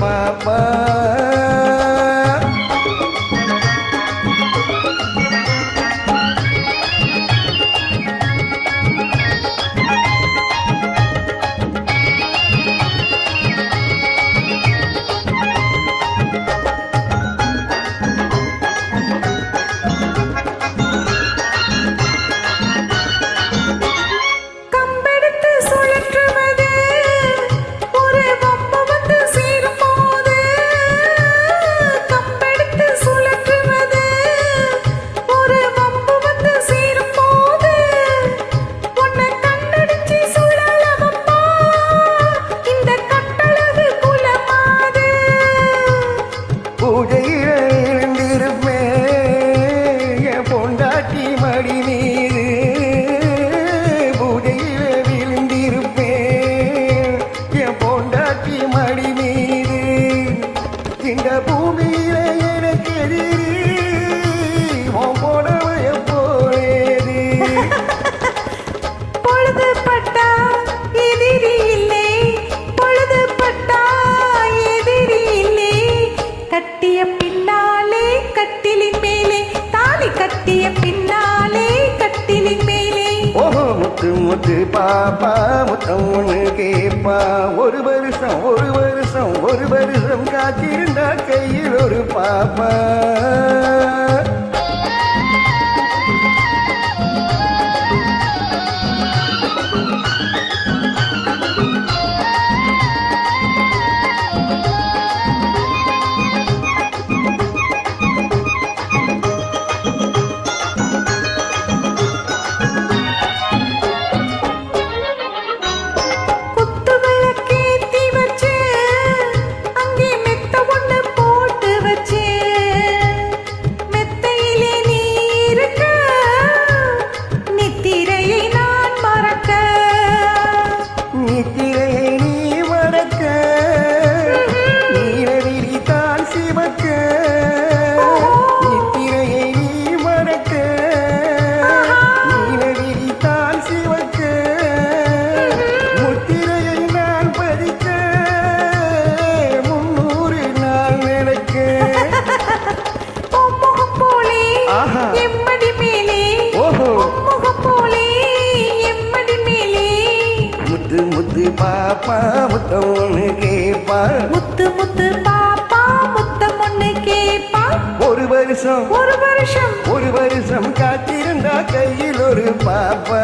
பாப்பா. பூஜையில எழுந்திருப்பேன் என் பொண்டாட்டி மடி மீது. பூஜையில விழுந்திருப்பேன் என் பொண்டாட்டி மடி மீது. இந்த பூமியில எனக்கு எதிரி உன் புடவைய போலேது. பொழுது பட்டா எதிரி இல்லை, பொழுது பட்டா எதிரி இல்லை. கட்டிய பின்னாலே கட்டிலின் மேலே, தாலி கட்டிய பின்னாலே கட்டிலின் மேலே. ஓஹோ முத்து முத்து பாப்பா முத்தம் ஒண்ணு கேப்பா. ஒரு வருஷம் ஒரு வருஷம் ஒரு வருஷம் காத்திருந்தா கையில் ஒரு பாப்பா. முத்து முத்து பாப்பா முத்தம் ஒண்ணு கேப்பா. முத்து முத்து பாப்பா முத்தம் ஒண்ணு கேப்பா. ஒரு வருஷம் ஒரு வருஷம் ஒரு வருஷம் காத்திருந்தா கையில் ஒரு பாப்பா.